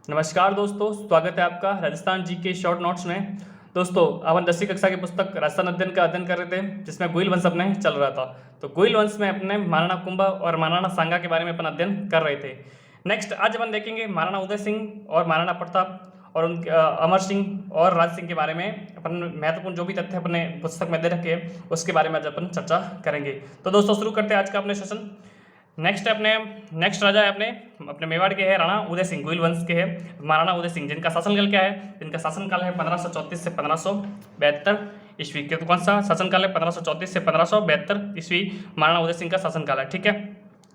नमस्कार दोस्तों, स्वागत है आपका राजस्थान जी के शॉर्ट नोट्स में। दोस्तों, अपन 10वीं कक्षा की पुस्तक राजस्थान अध्ययन का अध्ययन कर रहे थे, जिसमें गुइल वंश अपने चल रहा था। तो गुइल वंश में अपने महाराणा कुंभा और महाराणा सांगा के बारे में अपन अध्ययन कर रहे थे। नेक्स्ट आज अपन देखेंगे महाराणा उदय सिंह और महाराणा प्रताप और उनके अमर सिंह और राज सिंह के बारे में। अपन महत्वपूर्ण जो भी तथ्य अपने पुस्तक में दे रखे हैं उसके बारे में आज अपन चर्चा करेंगे। तो दोस्तों, शुरू करते हैं आज का अपने सेशन। नेक्स्ट राजा है अपने मेवाड़ के है राणा उदय सिंह, गुइल वंश के है महाराणा उदय सिंह, जिनका शासनकाल क्या है? जिनका शासनकाल है 1534 से 1572 ईस्वी के। तो कौन सा शासनकाल है? 1534 से 1572 ईस्वी महाराणा उदय सिंह का शासनकाल है। ठीक है।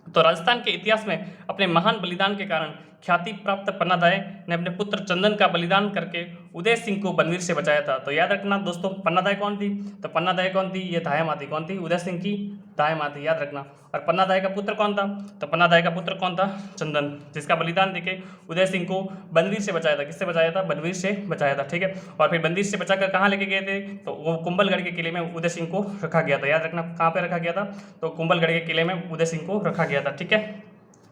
तो राजस्थान के इतिहास में अपने महान बलिदान के कारण ख्याति प्राप्त पन्नादाय ने अपने पुत्र चंदन का बलिदान करके उदय सिंह को बनवीर से बचाया था। तो याद रखना दोस्तों, पन्नादाय कौन थी? तो पन्नादाय कौन थी? ये दाया माँ थी। कौन थी? उदय सिंह की दाया माँ थी, याद रखना। और पन्नादाय का पुत्र कौन था? तो पन्नादाय का पुत्र कौन था? चंदन, जिसका बलिदान देके उदय सिंह को बनवीर से बचाया था। किससे बचाया था? बनवीर से बचाया था। ठीक है। और फिर बनवीर से बचाकर कहाँ लेके गए थे? तो वो कुंभलगढ़ के किले में उदय सिंह को रखा गया था। याद रखना, कहाँ पे रखा गया था? तो कुंभलगढ़ के किले में उदय सिंह को रखा गया था। ठीक है।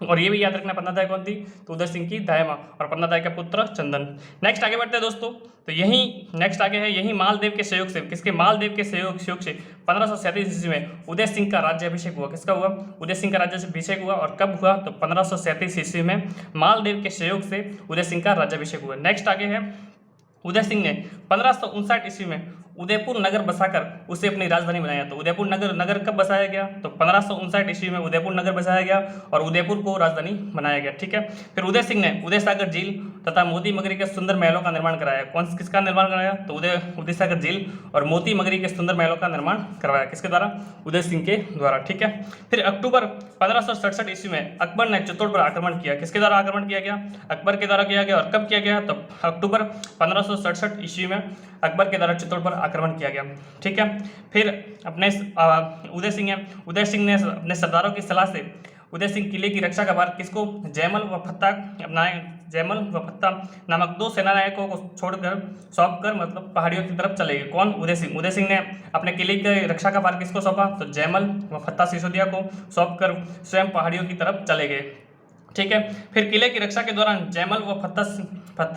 और ये भी याद रखना, पन्नादाय कौन थी? तो उदय सिंह की दाया माँ और पन्नादाय का पुत्र चंदन। नेक्स्ट आगे बढ़ते हैं दोस्तों। तो यही नेक्स्ट आगे है, यही मालदेव के सहयोग से, किसके? मालदेव के सहयोग से 1537 ईस्वी में उदय सिंह का राज्याभिषेक हुआ। किसका हुआ? उदय सिंह का राज्याभिषेक हुआ। और कब हुआ? तो 1537 ईस्वी में मालदेव के सहयोग से उदय सिंह का राज्याभिषेक हुआ। नेक्स्ट आगे है, उदय सिंह ने 1559 ईस्वी में उदयपुर नगर बसाकर उसे अपनी राजधानी बनाया। तो उदयपुर नगर कब बसाया गया? तो 1559 ईस्वी में उदयपुर नगर बसाया गया और उदयपुर को राजधानी बनाया गया। ठीक है। फिर उदय सिंह ने उदय सागर झील तथा मोती मगरी के सुंदर महलों का निर्माण कराया। किसका निर्माण कराया? तो उदय सागर झील और मोती मगरी के सुंदर महलों का निर्माण करवाया। किसके द्वारा? उदय सिंह के द्वारा। ठीक है। फिर अक्टूबर 1567 ईस्वी में अकबर ने चित्तौड़ पर आक्रमण किया। किसके द्वारा आक्रमण किया गया? अकबर के द्वारा किया गया। और कब किया गया? तो अक्टूबर 1567 ईस्वी में अकबर के द्वारा चित्तौड़ पर आक्रमण किया गया। ठीक है। फिर अपने उदय सिंह ने अपने सरदारों की सलाह से उदय सिंह किले की रक्षा का भार किसको? जयमल व फत्ता अपनाए। जयमल व फत्ता नामक दो सेनानायकों को छोड़कर सौंपकर मतलब पहाड़ियों की तरफ चले गए। कौन? उदय सिंह। उदय सिंह ने अपने किले की रक्षा का भार किसको सौंपा? तो जयमल व फत्ता सिसोदिया को सौंपकर स्वयं पहाड़ियों की तरफ चले गए। ठीक है। फिर किले की रक्षा के दौरान जयमल व फत्ता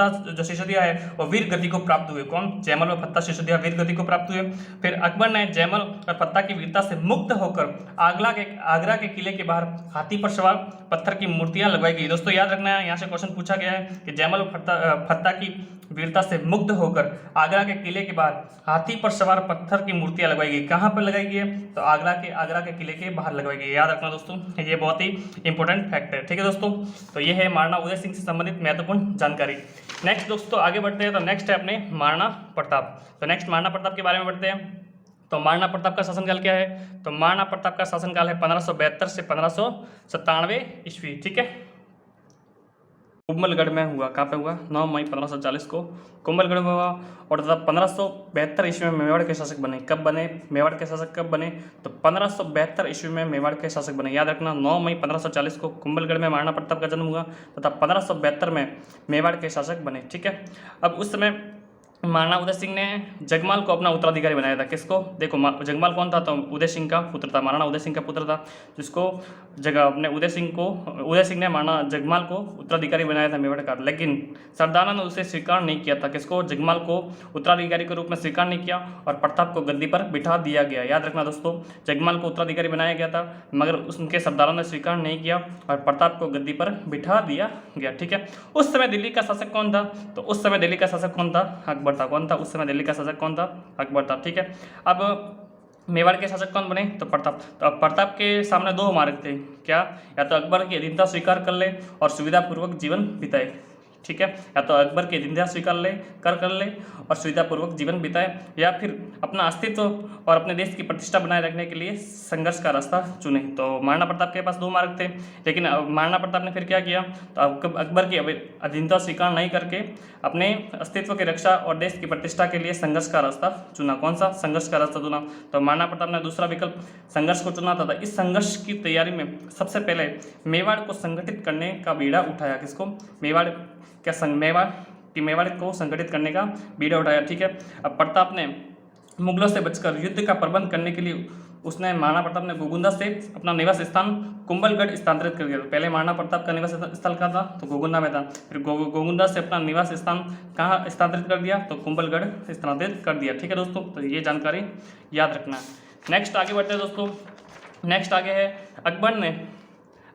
जो सिसोदिया है वो वीर गति को प्राप्त हुए। कौन? जयमल व फत्ता सिसोदिया वीर गति को प्राप्त हुए। फिर अकबर ने जयमल और फत्ता की वीरता से मुक्त होकर आगरा के किले के बाहर हाथी पर सवार पत्थर की मूर्तियां लगवाई गई। दोस्तों याद रखना है, यहाँ से क्वेश्चन पूछा गया है कि जयमल और फत्ता की वीरता से मुग्ध होकर आगरा के किले के बाहर हाथी पर सवार पत्थर की मूर्तियां लगाई गई। कहाँ पर लगाई गई है? तो आगरा के किले के बाहर लगवाई गई। याद रखना दोस्तों, ये बहुत ही इंपॉर्टेंट फैक्ट है। ठीक है दोस्तों, तो ये है महाराणा उदय सिंह से संबंधित महत्वपूर्ण जानकारी। नेक्स्ट दोस्तों आगे बढ़ते हैं। तो नेक्स्ट है अपने महाराणा प्रताप। तो नेक्स्ट महाराणा प्रताप के बारे में बढ़ते हैं। तो महाराणा प्रताप का शासनकाल क्या है? तो महाराणा प्रताप का शासनकाल है 1572 से 1597 ईस्वी। ठीक है। कुंभलगढ़ में हुआ। कहाँ पे हुआ? 9 मई 1540 को कुंभलगढ़ में हुआ। और तथा 1572 ईस्वी में मेवाड़ के शासक बने। कब बने? मेवाड़ के शासक कब बने? तो 1572 ईस्वी में मेवाड़ के शासक बने। याद रखना, 9 मई 1540 को कुंभलगढ़ में महाराणा प्रताप का जन्म हुआ तथा 1572 में मेवाड़ के शासक बने। ठीक है। अब उस समय महाराणा उदय सिंह ने जगमाल को अपना उत्तराधिकारी बनाया था। किसको? देखो, जगमाल कौन था? तो उदय सिंह का पुत्र था, महाराणा उदय सिंह का पुत्र था, जिसको अपने उदय सिंह ने महाराणा जगमाल को उत्तराधिकारी बनाया था मेवाड़ का। लेकिन सरदारों ने उसे स्वीकार नहीं किया था। किसको? जगमाल को उत्तराधिकारी के रूप में स्वीकार नहीं किया और प्रताप को गद्दी पर बिठा दिया गया। याद रखना दोस्तों, जगमाल को उत्तराधिकारी बनाया गया था मगर उनके सरदारों ने स्वीकार नहीं किया और प्रताप को गद्दी पर बिठा दिया गया। ठीक है। उस समय दिल्ली का शासक कौन था? तो उस समय दिल्ली का शासक कौन था? अकबर था। कौन था? उस समय दिल्ली का शासक कौन था? अकबर था। ठीक है। अब मेवाड़ के शासक कौन बने? तो प्रताप। तो अब प्रताप के सामने दो मार्ग थे। क्या? या तो अकबर की अधीनता स्वीकार कर ले और सुविधापूर्वक जीवन बिताए। ठीक है। या तो अकबर की अधीनता स्वीकार कर ले और सुविधापूर्वक जीवन बिताए, या फिर अपना अस्तित्व और अपने देश की प्रतिष्ठा बनाए रखने के लिए संघर्ष का रास्ता चुने। तो महाराणा प्रताप के पास दो मार्ग थे, लेकिन महाराणा प्रताप ने फिर क्या किया? तो अकबर की अधीनता स्वीकार नहीं करके अपने अस्तित्व की रक्षा और देश की प्रतिष्ठा के लिए संघर्ष का रास्ता चुना। कौन सा? संघर्ष का रास्ता चुना। तो महाराणा प्रताप ने दूसरा विकल्प संघर्ष को चुना था। इस संघर्ष की तैयारी में सबसे पहले मेवाड़ को संगठित करने का बीड़ा उठाया। किसको? मेवाड़ को संगठित करने का बीड़ा उठाया। ठीक है। अब प्रताप ने मुगलों से बचकर युद्ध का प्रबंध करने के लिए उसने महाराणा प्रताप ने गोगुंदा से अपना निवास स्थान कुंभलगढ़ स्थानांतरित कर दिया। तो पहले महाराणा प्रताप का निवास स्थल कहाँ था, तो गोगुंदा में था। फिर गोगुंदा से अपना निवास स्थान कहाँ स्थानांतरित कर दिया, तो कुंभलगढ़ स्थानांतरित कर दिया। ठीक है दोस्तों, तो ये जानकारी याद रखना। नेक्स्ट आगे बढ़ते हैं दोस्तों। नेक्स्ट आगे है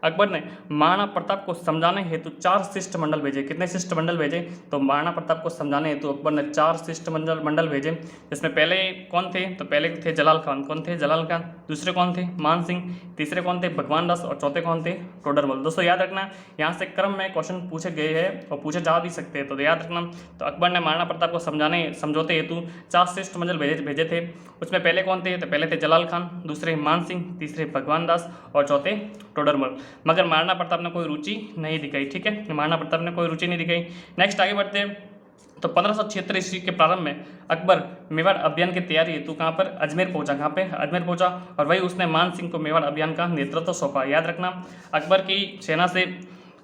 अकबर ने महाराणा प्रताप को समझाने हेतु 4 शिष्टमंडल भेजे। कितने शिष्टमंडल भेजे, तो महाराणा प्रताप को समझाने हेतु अकबर ने 4 शिष्टमंडल भेजे। जिसमें पहले कौन थे, तो पहले थे जलाल खान। कौन थे, जलाल खान। दूसरे कौन थे, मान सिंह। तीसरे कौन थे, भगवान दास। और चौथे कौन थे, टोडरमल। दोस्तों याद रखना, यहाँ से क्रम में क्वेश्चन पूछे गए हैं और पूछे जा भी सकते हैं, तो याद रखना। तो अकबर ने महाराणा प्रताप को समझौते हेतु 4 शिष्टमंडल भेजे थे। उसमें पहले कौन थे, तो पहले थे जलाल खान, दूसरे मान सिंह, तीसरे भगवान दास और चौथे टोडरमल। मगर महाराणा प्रताप ने कोई रुचि नहीं दिखाई। ठीक है, महाराणा प्रताप ने कोई रुचि नहीं दिखाई। नेक्स्ट आगे बढ़ते हैं। तो 1576 ईस्वी के प्रारंभ में अकबर मेवाड़ अभियान की तैयारी हेतु कहाँ पर, अजमेर पहुंचा। कहाँ पे, अजमेर पहुंचा। और वही उसने मान सिंह को मेवाड़ अभियान का नेतृत्व सौंपा। याद रखना, अकबर की सेना से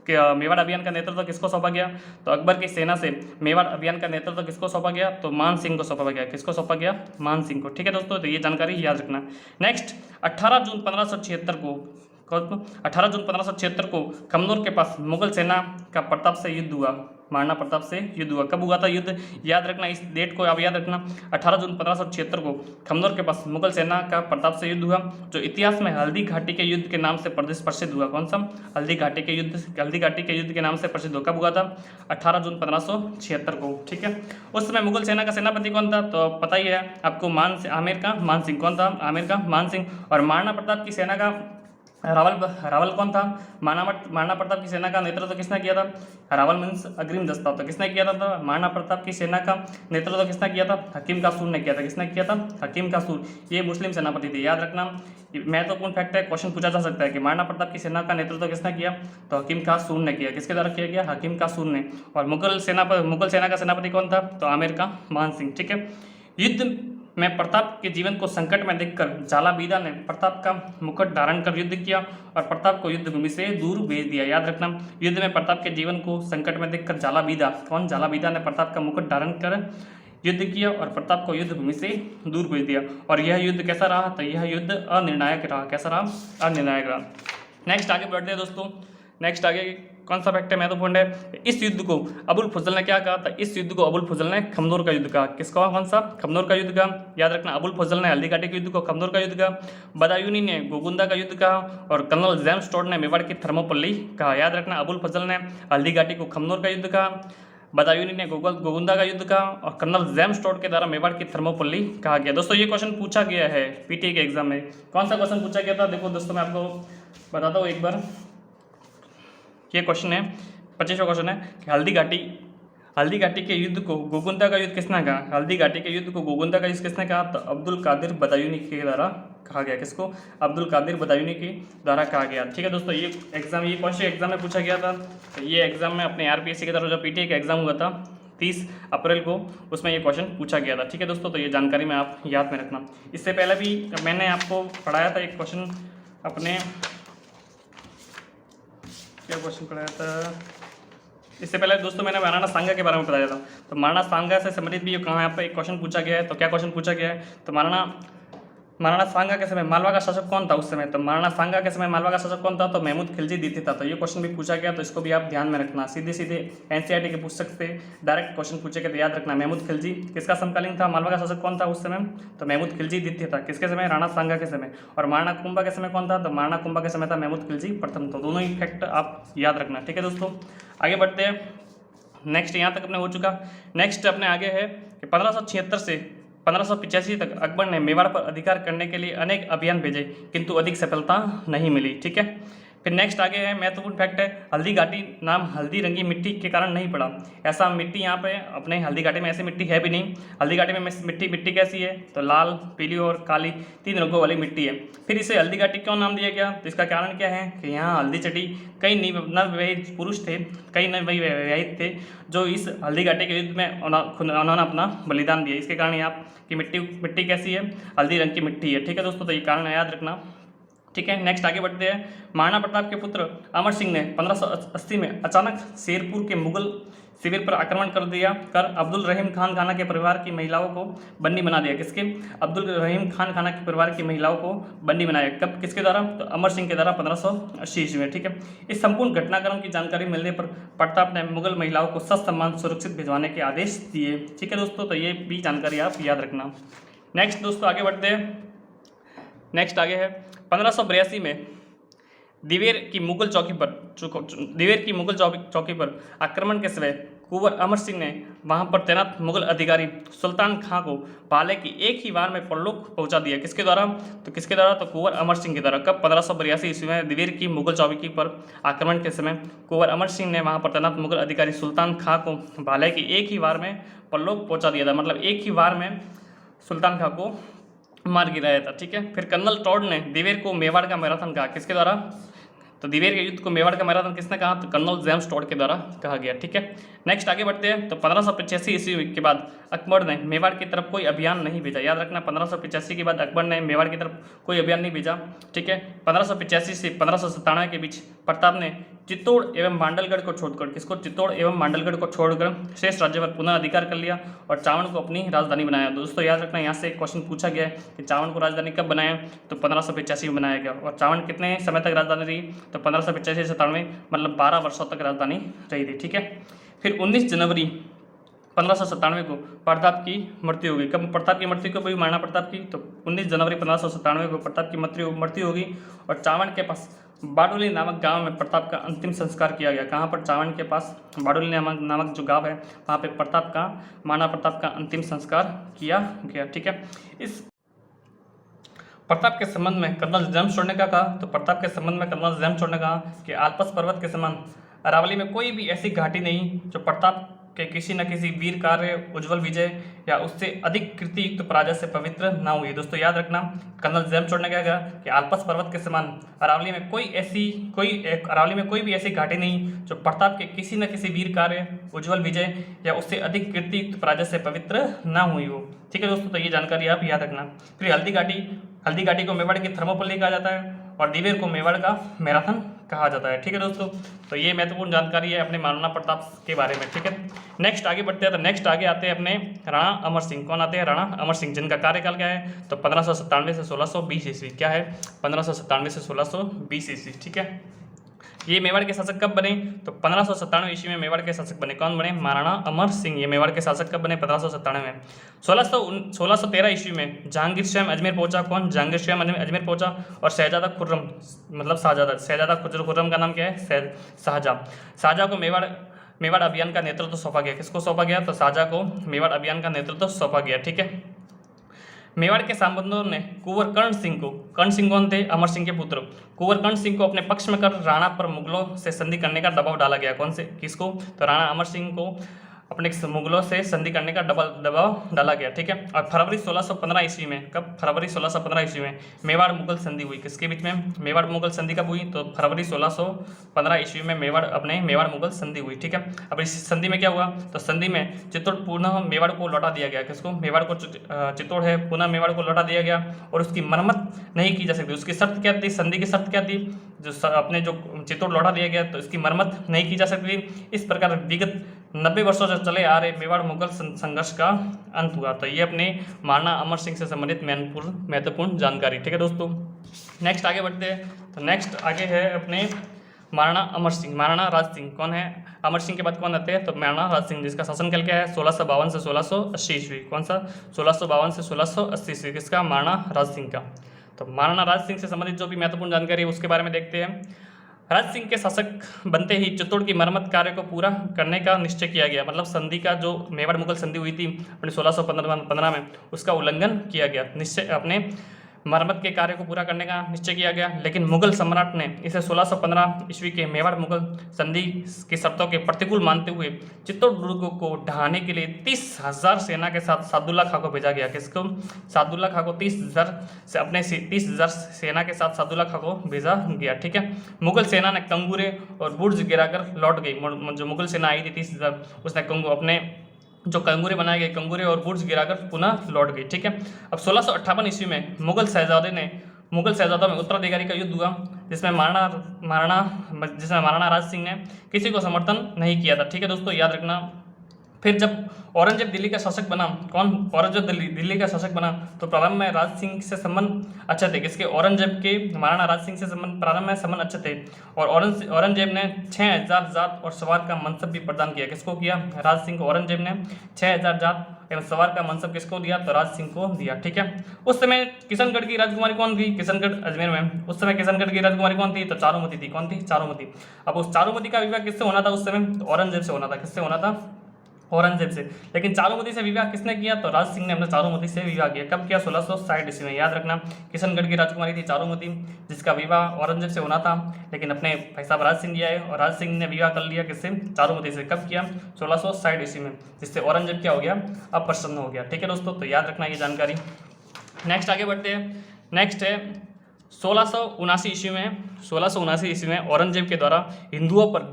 मेवाड़ अभियान का नेतृत्व किसको सौंपा गया, तो अकबर की सेना से मेवाड़ अभियान का नेतृत्व किसको सौंपा गया, तो मान सिंह को सौंपा गया। किसको सौंपा गया, मान सिंह को। ठीक है दोस्तों, तो ये जानकारी याद रखना। नेक्स्ट 18 जून 1576 को कमनौर के पास मुगल सेना का प्रताप से युद्ध हुआ। महाराणा प्रताप से युद्ध हुआ। कब हुआ था युद्ध, याद रखना, इस डेट को आप याद रखना। 18 जून 1576 को कमनौर के पास मुगल सेना का प्रताप से युद्ध हुआ, जो इतिहास में हल्दी घाटी के युद्ध के नाम से प्रसिद्ध हुआ। कौन सा, हल्दी घाटी के युद्ध के नाम से प्रसिद्ध हुआ। कब हुआ था, 18 जून 1576 को। ठीक है, उस समय मुगल सेना का सेनापति कौन था, तो पता ही है आपको, आमेर का मान सिंह। कौन था, आमेर का मान सिंह। और महाराणा प्रताप की सेना का रावल कौन था, महाराणा प्रताप की सेना का नेतृत्व किसने किया था, रावल मीन्स अग्रिम दस्ता। तो किसने किया था, महाराणा प्रताप की सेना का नेतृत्व किसने किया था, हकीम कासूर ने किया था। किसने किया था, हकीम कासूर। ये मुस्लिम सेनापति थे। याद रखना, महत्वपूर्ण फैक्ट है, क्वेश्चन पूछा जा सकता है कि महाराणा प्रताप की सेना का नेतृत्व किसने किया, तो हकीम कासूर ने किया। किसके द्वारा किया गया, हकीम कासूर ने। और मुगल सेना का सेनापति कौन था, तो आमेर का मान सिंह। ठीक है, युद्ध में प्रताप के जीवन को संकट में देखकर झालाबीदा ने प्रताप का मुकुट धारण कर युद्ध किया और प्रताप को युद्ध भूमि से दूर भेज दिया। याद रखना, युद्ध में प्रताप के जीवन को संकट में देखकर झालाबीदा ने प्रताप का मुकुट धारण कर युद्ध किया और प्रताप को युद्ध भूमि से दूर भेज दिया। और यह युद्ध कैसा रहा, तो यह युद्ध अनिर्णायक रहा। कैसा रहा, अनिर्णायक रहा। नेक्स्ट आगे बढ़ते हैं दोस्तों। नेक्स्ट आगे कौन सा फैक्ट है, महत्वपूर्ण है। इस युद्ध को अबुल फजल ने क्या कहा था, इस युद्ध को अबुल फजल ने खमनौर का युद्ध कहा। किसका, कौन सा, खमनौर का युद्ध कहा। याद रखना, अबुल फजल ने हल्दी घाटी के युद्ध को खमनौर का युद्ध कहा, बदायूनी ने गोगुंदा का युद्ध कहा और कर्नल जेम्स टोड ने मेवाड़ की थर्मोपल्ली कहा। याद रखना, अबुल फजल ने हल्दी घाटी को खमनौर का युद्ध कहा, बदायूनी ने गोगुंदा का युद्ध कहा और कर्नल जेम्स टोड के द्वारा मेवाड़ की थर्मोपल्ली कहा गया। दोस्तों ये क्वेश्चन पूछा गया है पीटीए के एग्जाम में। कौन सा क्वेश्चन पूछा गया था, देखो दोस्तों मैं आपको बताता हूँ एक बार। ये क्वेश्चन है 25वां क्वेश्चन है कि हल्दी घाटी के युद्ध को गोगुंदा का युद्ध किसने कहा, हल्दी घाटी के युद्ध को गोगुंदा का युद्ध किसने कहा, तो अब्दुल कादिर बदायूनी के द्वारा कहा गया। किसको, अब्दुल कादिर बदायूनी के द्वारा कहा गया। ठीक है दोस्तों, ये कौन से एग्जाम में पूछा गया था, तो ये एग्जाम में अपने आरपीएससी के द्वारा जो पीटीए का एग्जाम हुआ था 30 अप्रैल को, उसमें ये क्वेश्चन पूछा गया था। ठीक है दोस्तों, तो ये जानकारी में आप याद में रखना। इससे पहले भी मैंने आपको पढ़ाया था एक क्वेश्चन, अपने क्या क्वेश्चन पढ़ाया था, इससे पहले दोस्तों मैंने महाराणा सांगा के बारे में बताया था। तो महाराणा सांगा से संबंधित भी यहाँ पे एक क्वेश्चन पूछा गया है। तो क्या क्वेश्चन पूछा गया है, तो महाराणा सांगा के समय मालवा का शासक कौन था उस समय, तो महाराणा सांगा के समय मालवा का शासक कौन था, तो महमूद खिलजी द्वितीय था। तो ये क्वेश्चन भी पूछा गया, तो इसको भी आप ध्यान में रखना। सीधे एनसीईआरटी के पूछ सकते हैं, डायरेक्ट क्वेश्चन पूछेगा, तो याद रखना महमूद खिलजी। किसका समकालीन था, मालवा का शासक कौन था उस समय, तो महमूद खिलजी द्वितीय था। किसके समय, राणा सांगा के समय। और महाराणा कुंभा के समय कौन था, तो महाराणा कुंभा के समय था महमूद खिलजी प्रथम। तो दोनों ही फैक्ट आप याद रखना। ठीक है दोस्तों, आगे बढ़ते हैं। नेक्स्ट यहाँ तक अपने हो चुका। नेक्स्ट अपने आगे है कि 1576 से 1585 तक अकबर ने मेवाड़ पर अधिकार करने के लिए अनेक अभियान भेजे, किंतु अधिक सफलता नहीं मिली। ठीक है, फिर नेक्स्ट आगे है महत्वपूर्ण फैक्ट है, हल्दी घाटी नाम हल्दी रंगी मिट्टी के कारण नहीं पड़ा। ऐसा मिट्टी यहाँ पे अपने हल्दी घाटी में ऐसी मिट्टी है भी नहीं। हल्दी घाटी में मिट्टी कैसी है, तो लाल, पीली और काली 3 रंगों वाली मिट्टी है। फिर इसे हल्दी घाटी क्यों नाम दिया गया, तो इसका कारण क्या है कि यहाँ हल्दी चटी कई नवविवाहित पुरुष थे, कई नवविवाहित थे जो इस हल्दी घाटी के युद्ध में उन्होंने अपना बलिदान दिया। इसके कारण यहाँ की मिट्टी कैसी है, हल्दी रंग की मिट्टी है। ठीक है दोस्तों, तो ये कारण याद रखना। ठीक है, नेक्स्ट आगे बढ़ते हैं। महाराणा प्रताप के पुत्र अमर सिंह ने 1580 में अचानक शेरपुर के मुगल शिविर पर आक्रमण कर दिया कर अब्दुल रहीम खान खाना के परिवार की महिलाओं को बंदी बना दिया। किसके? अब्दुल रहीम खान खाना के परिवार की महिलाओं को बंदी बनाया। कब? किसके द्वारा? तो अमर सिंह के द्वारा 1580 ईस्वी में। ठीक है, इस संपूर्ण घटनाक्रम की जानकारी मिलने पर प्रताप ने मुगल महिलाओं को ससम्मान सुरक्षित भिजवाने के आदेश दिए। ठीक है दोस्तों, तो ये भी जानकारी आप याद रखना। नेक्स्ट दोस्तों आगे बढ़ते हैं। नेक्स्ट आगे है 1582 में दिवेर की मुगल चौकी पर आक्रमण के समय कुंवर अमर सिंह ने वहां पर तैनात मुगल अधिकारी सुल्तान खां को भाले की एक ही वार में परलोक पहुंचा दिया। किसके द्वारा? तो किसके द्वारा? तो कुंवर अमर सिंह के द्वारा। कब? 1582 ईस्वी में दिवेर की मुगल चौकी पर आक्रमण के समय कुंवर अमर सिंह ने वहां पर तैनात मुगल अधिकारी सुल्तान खां को भाले की एक ही वार में परलोक पहुंचा दिया था। मतलब एक ही वार में सुल्तान खां को मार गिराया था। ठीक है, फिर कर्नल टॉड ने दिवेर को मेवाड़ का मैराथन कहा। किसके द्वारा? तो दिवेर के युद्ध को मेवाड़ का मैराथन किसने कहा? तो कर्नल जेम्स टॉड के द्वारा कहा गया। ठीक है, नेक्स्ट आगे बढ़ते हैं। तो 1585 ईस्वी के बाद अकबर ने मेवाड़ की तरफ कोई अभियान नहीं भेजा। याद रखना, 1585 के बाद अकबर ने मेवाड़ की तरफ कोई अभियान नहीं भेजा। ठीक है, 1585 से 1597 के बीच प्रताप ने चित्तौड़ एवं मांडलगढ़ को छोड़कर, किसको? चित्तौड़ एवं मांडलगढ़ को छोड़कर शेष राज्य पर पुनः अधिकार कर लिया और चावड़ को अपनी राजधानी बनाया। दोस्तों याद रखना, यहाँ से एक क्वेश्चन पूछा गया है कि चावड़ को राजधानी कब बनाया? तो 1585 में बनाया गया। और चावड़ कितने समय तक राजधानी रही? तो 1585 से 97, मतलब 12 वर्षों तक राजधानी रही थी। ठीक है, फिर 19 जनवरी 1597 को प्रताप की मृत्यु होगी। कब प्रताप की मृत्यु को भी महाराणा प्रताप की? तो 19 जनवरी 1597 को प्रताप की मृत्यु होगी और चावड़ के पास बाडोली नामक गांव में प्रताप का अंतिम संस्कार किया गया। कहाँ पर? चावड़ के पास बाडोली नामक जो गांव है वहाँ पे महाराणा प्रताप का अंतिम संस्कार किया गया। ठीक है, इस प्रताप के संबंध में कर्नल जेम्स टॉड ने क्या कहा? तो प्रताप के संबंध में कर्नल जेम्स टॉड ने कहा कि आल्पस पर्वत के समान अरावली में कोई भी ऐसी घाटी नहीं जो प्रताप के किसी न किसी वीर कार्य, उज्जवल विजय या उससे अधिक कीर्तियुक्त पराजय से पवित्र ना हुई। दोस्तों याद रखना, कर्नल जेम्स टॉड ने क्या कहा कि आल्पस पर्वत के समान अरावली में कोई भी ऐसी घाटी नहीं जो प्रताप के किसी न किसी वीर कार्य, उज्जवल विजय या उससे अधिक कीर्तियुक्त पराजय से पवित्र ना हुई हो। ठीक है दोस्तों, तो ये जानकारी आप याद रखना। फिर हल्दी घाटी को मेवाड़ की थर्मोपल्ली कहा जाता है और दिवेर को मेवाड़ का मैराथन कहा जाता है। ठीक है दोस्तों, तो ये महत्वपूर्ण जानकारी है अपने महाराणा प्रताप के बारे में। ठीक है, नेक्स्ट आगे बढ़ते हैं। तो नेक्स्ट आगे आते हैं अपने राणा अमर सिंह। कौन आते हैं? राणा अमर सिंह, जिनका कार्यकाल क्या है? तो 1597 से 1620 ईस्वी। क्या है? 1597 से 1620 ईस्वी। ठीक है, ये मेवाड़ के शासक कब बने? तो 1597 ईस्वी में मेवाड़ के शासक बने। कौन बने? महाराणा अमर सिंह। ये मेवाड़ के शासक कब बने? 1597 में। 1613 ईस्वी में जहांगीर स्वयं अजमेर पहुंचा। कौन? जहांगीर स्वयं अजमेर पहुंचा और शहजादा खुर्रम, मतलब शहजादा खुर्रम का नाम क्या है? शाहजहाँ को मेवाड़ अभियान का नेतृत्व सौंपा गया। किसको सौंपा गया? तो शाहजहाँ को मेवाड़ अभियान का नेतृत्व सौंपा गया। ठीक है, मेवाड़ के सांबंदों ने कुंवर कर्ण सिंह कौन थे? अमर सिंह के पुत्र। कुंवर कर्ण सिंह को अपने पक्ष में कर राणा पर मुगलों से संधि करने का दबाव डाला गया। कौन से? किसको? तो राणा अमर सिंह को अपने मुगलों से संधि करने का दबाव डाला गया। ठीक है, और फरवरी 1615 ईस्वी में, कब? फरवरी 1615 ईस्वी में मेवाड़ मुगल संधि हुई। किसके बीच में? मेवाड़ मुगल संधि कब हुई? तो फरवरी 1615 ईस्वी में मेवाड़ मुगल संधि हुई। ठीक है, अब इस संधि में क्या हुआ? तो संधि में चित्तौड़ पुनः मेवाड़ को लौटा दिया गया। किसको? मेवाड़ को, चित्तौड़ है, पुनः मेवाड़ को लौटा दिया गया और उसकी मरम्मत नहीं की जा सकती। उसकी शर्त क्या थी? संधि की शर्त क्या थी? जो चित्तौड़ लौटा दिया गया तो इसकी मरम्मत नहीं की जा सकती। इस प्रकार विगत 90 वर्षों से चले आ रहे मेवाड़ मुगल संघर्ष का अंत हुआ। तो ये अपने महाराणा अमर सिंह से संबंधित महत्वपूर्ण जानकारी। ठीक है दोस्तों, नेक्स्ट आगे बढ़ते हैं। तो नेक्स्ट आगे है अपने महाराणा अमर सिंह, महाराणा राज सिंह। कौन है? अमर सिंह के बाद कौन आते हैं? तो महाराणा राज सिंह, जिसका शासनकाल क्या है? 1652 से 1680 ईस्वी। कौन सा? 1652 से 1680 ईस्वी। किसका? महाराणा राज सिंह का। तो महाराणा राज सिंह से संबंधित जो भी महत्वपूर्ण जानकारी है उसके बारे में देखते हैं। राज सिंह के शासक बनते ही चित्तौड़ की मरम्मत कार्य को पूरा करने का निश्चय किया गया। मतलब संधि का जो मेवाड़ मुगल संधि हुई थी अपने 1615 में, उसका उल्लंघन किया गया। निश्चय अपने मरम्मत के कार्य को पूरा करने का निश्चय किया गया, लेकिन मुगल सम्राट ने इसे 1615 ईस्वी के मेवाड़ मुगल संधि की शर्तों के प्रतिकूल मानते हुए चित्तौड़ दुर्ग को ढहाने के लिए 30,000 सेना के साथ सादुल्ला खां को भेजा गया। किसको? सादुल्ला खां को 30,000 सेना के साथ सादुल्ला खां को भेजा गया। ठीक है, मुगल सेना ने कंगूरे और बुर्ज गिराकर लौट गई। जो मुगल सेना आई थी 30,000, उसने अपने जो कंगूरे बनाए गए, कंगूरे और बुर्ज गिराकर पुनः लौट गई। ठीक है, अब 1658 ईस्वी में मुगल शहजादे ने मुगल शहजादों में उत्तराधिकारी का युद्ध हुआ जिसमें महाराणा राज सिंह ने किसी को समर्थन नहीं किया था। ठीक है दोस्तों, याद रखना। फिर जब औरंगजेब दिल्ली का शासक बना, औरंगजेब दिल्ली का शासक बना, तो प्रारंभ में राज सिंह से संबंध अच्छे थे। किसके? औरंगजेब के महाराणा राज सिंह से प्रारंभ में संबंध अच्छे थे। और औरंगजेब ने 6000 जात और सवार का मनसब भी प्रदान किया। किसको किया? राज सिंह को। औरंगजेब ने 6000 जात एवं सवार का मनसब किसको दिया? तो राज सिंह को दिया। ठीक है। उस समय किशनगढ़ की राजकुमारी कौन थी? किशनगढ़ अजमेर में। उस समय किशनगढ़ की राजकुमारी कौन थी? तो चारुमती थी। कौन थी? चारुमती। अब उस चारुमती का विवाह किससे होना था उस समय? तो औरंगजेब से होना था। किससे होना था? औरंगजेब से। लेकिन चारुमती से विवाह किसने किया? तो राज सिंह ने अपने चारुमती से विवाह किया। कब किया? 1660 ईस्वी में। याद रखना, किशनगढ़ की राजकुमारी थी चारुमती, जिसका विवाह औरंगजेब से होना था, लेकिन अपने भाई साहब राज सिंह किया है, और राज सिंह ने विवाह कर लिया किससे? चारुमती से। कब किया? 1660 ईस्वी में, जिससे औरंगजेब क्या हो गया? अप्रसन्न हो गया। ठीक है दोस्तों, तो याद रखना ये जानकारी। नेक्स्ट आगे बढ़ते हैं। नेक्स्ट है 1679 ईस्वी में औरंगजेब के द्वारा हिंदुओं पर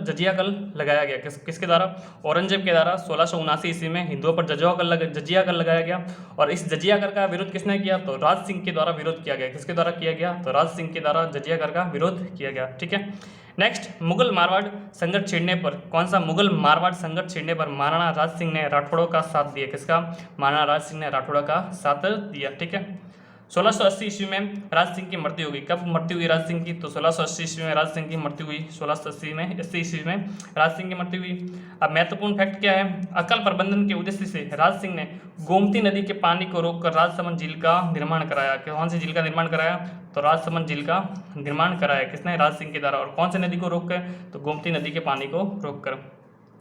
जजिया कर लगाया गया। किसके द्वारा? औरंगजेब के द्वारा 1679 ईस्वी में हिंदुओं पर जजिया कर लगाया गया। और इस जजिया कर का विरोध किसने किया? तो राज सिंह के द्वारा विरोध किया गया। किसके द्वारा किया गया? तो राज सिंह के द्वारा जजिया कर का विरोध किया गया। ठीक है। नेक्स्ट, मुगल मारवाड़ संघर्ष छिड़ने पर, कौन सा? मुगल मारवाड़ संघर्ष छिड़ने पर महाराणा राज सिंह ने राठौड़ों का साथ दिया। किसका? महाराणा राज सिंह ने राठौड़ों का साथ दिया। ठीक है। 1680 ईस्वी में राज सिंह की मृत्यु हो गई। कब मृत्यु हुई राज सिंह की? तो 1680 ईस्वी में राज सिंह की मृत्यु हुई। 1680 ईस्वी में राज सिंह की मृत्यु हुई। अब महत्वपूर्ण फैक्ट क्या है? अकल प्रबंधन के उद्देश्य से राज सिंह ने गोमती नदी के पानी को रोककर राजसमंद झील का निर्माण कराया। कौन सी झील का निर्माण कराया? तो राजसमंद झील का निर्माण कराया। किसने? राज सिंह के द्वारा। और कौन सी नदी को रोककर? तो गोमती नदी के पानी को रोककर।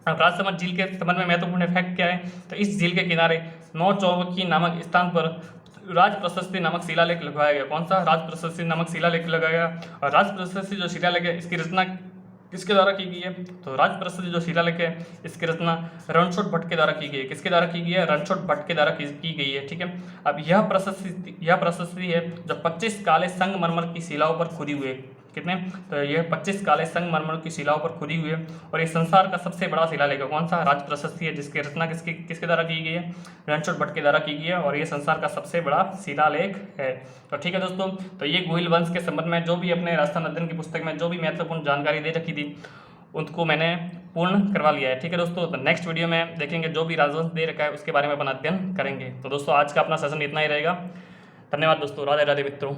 अब राजसमंद झील के संबंध में महत्वपूर्ण फैक्ट क्या है? तो इस झील के किनारे नौचौवकी नामक स्थान पर राज प्रशस्ति नामक शिलालेख लगवाया गया। कौन सा? राज प्रशस्ति नामक शिलालेख लगाया गया। और राज प्रशस्ति जो शिलालेख है, इसकी रचना किसके द्वारा की गई है? तो राज प्रशस्ति जो शिलालेख है, इसकी रचना रणछोड़ भट्ट के द्वारा की गई है। किसके द्वारा की गई है? रणछोड़ भट्ट के द्वारा की गई है। ठीक है। अब यह प्रशस्ति है जो 25 काले संगमरमर की शिलाओं पर खुदी हुई है। कितने? तो यह 25 काले संगमरमर की शिलाओं पर खुदी हुई है। और ये संसार का सबसे बड़ा शिलालेख है। कौन सा? राज प्रशस्ति है, जिसकी रचना किसके द्वारा की गई है? रणछोड़ भट्ट के द्वारा की गई है। और ये संसार का सबसे बड़ा शिलालेख है। तो ठीक है दोस्तों, तो ये गोहिल वंश के संबंध में जो भी अपने राजस्थान अध्ययन की पुस्तक में जो भी महत्वपूर्ण जानकारी दे रखी थी, उनको मैंने पूर्ण करवा लिया है। ठीक है दोस्तों, तो नेक्स्ट वीडियो में देखेंगे जो भी राजवंश दे रखा है उसके बारे में अपन अध्ययन करेंगे। तो दोस्तों, आज का अपना सेशन इतना ही रहेगा। धन्यवाद दोस्तों। राधे राधे मित्रों।